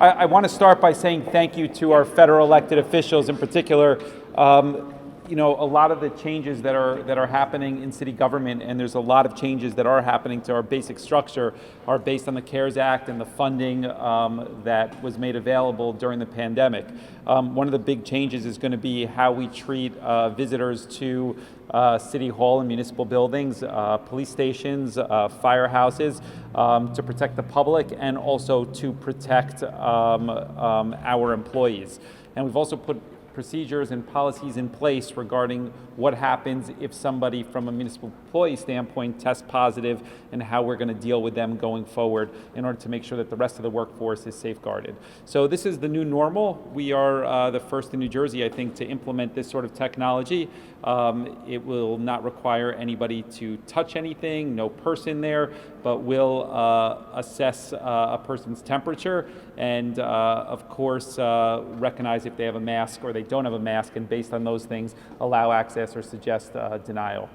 I want to start by saying thank you to our federal elected officials in particular. You know, a lot of the changes that are happening in city government, and there's a lot of changes that are happening to our basic structure, are based on the CARES Act and the funding that was made available during the pandemic. One of the big changes is going to be how we treat visitors to City Hall and municipal buildings, police stations, firehouses, to protect the public and also to protect our employees. And we've also put procedures and policies in place regarding what happens if somebody from a municipal employee standpoint tests positive and how we're going to deal with them going forward in order to make sure that the rest of the workforce is safeguarded. So this is the new normal. We are the first in New Jersey, I think, to implement this sort of technology. It will not require anybody to touch anything, no person there, but will assess a person's temperature and, of course, recognize if they have a mask or they don't have a mask, and based on those things, allow access or suggest denial.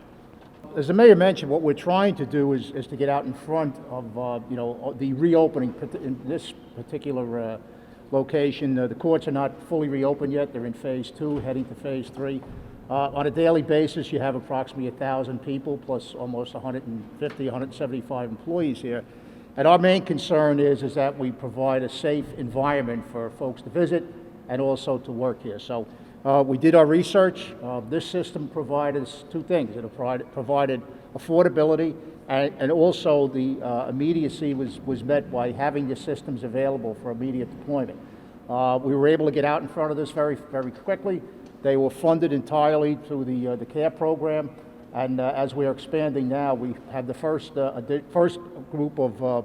As the mayor mentioned, what we're trying to do is to get out in front of the reopening in this particular location. The courts are not fully reopened yet. They're in phase 2, heading to phase 3. On a daily basis, you have approximately 1,000 people plus almost 150, 175 employees here. And our main concern is that we provide a safe environment for folks to visit and also to work here. So we did our research. This system provided us two things. It provided affordability, and also the immediacy was met by having the systems available for immediate deployment. We were able to get out in front of this very, very quickly. They were funded entirely through the CARE program, and as we are expanding now, we have the first group of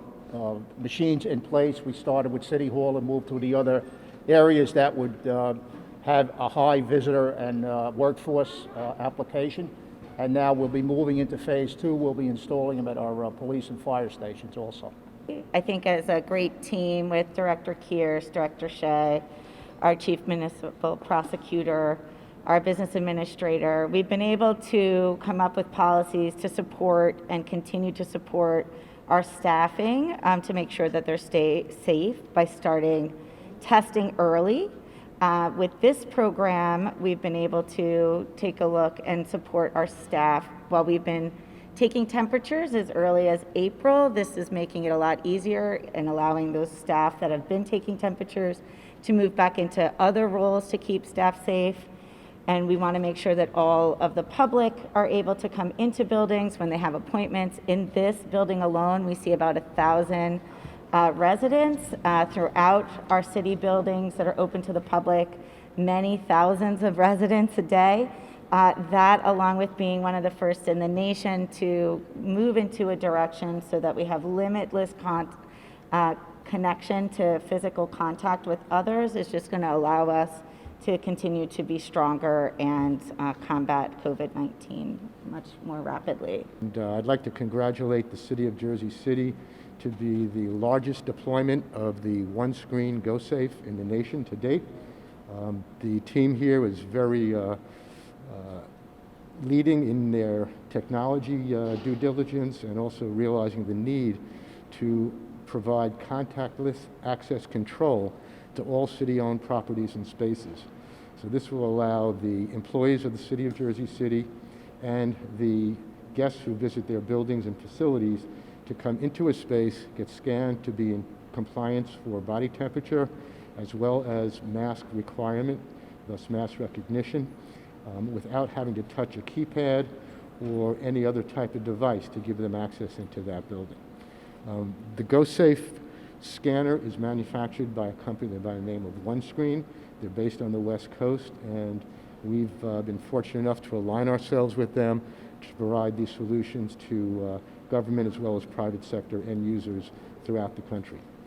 machines in place. We started with City Hall and moved to the other areas that would have a high visitor and workforce application. And now we'll be moving into phase 2. We'll be installing them at our police and fire stations also. I think as a great team with Director Kears, Director Shea, our Chief Municipal Prosecutor, our Business Administrator, we've been able to come up with policies to support and continue to support our staffing to make sure that they're safe by starting testing early. With this program, we've been able to take a look and support our staff while we've been taking temperatures as early as April. This is making it a lot easier and allowing those staff that have been taking temperatures to move back into other roles to keep staff safe. And we want to make sure that all of the public are able to come into buildings when they have appointments. In this building alone, we see about 1,000 residents throughout our city buildings that are open to the public, many thousands of residents a day. That, along with being one of the first in the nation to move into a direction so that we have limitless connection to physical contact with others, is just going to allow us to continue to be stronger and combat COVID-19 much more rapidly. And I'd like to congratulate the City of Jersey City to be the largest deployment of the one-screen GoSafe in the nation to date. The team here is very leading in their technology due diligence, and also realizing the need to provide contactless access control to all city-owned properties and spaces. So this will allow the employees of the City of Jersey City and the guests who visit their buildings and facilities to come into a space, get scanned to be in compliance for body temperature, as well as mask requirement, thus mask recognition, without having to touch a keypad or any other type of device to give them access into that building. The GoSafe scanner is manufactured by a company by the name of OneScreen. They're based on the West Coast, and we've been fortunate enough to align ourselves with them to provide these solutions to government as well as private sector end users throughout the country.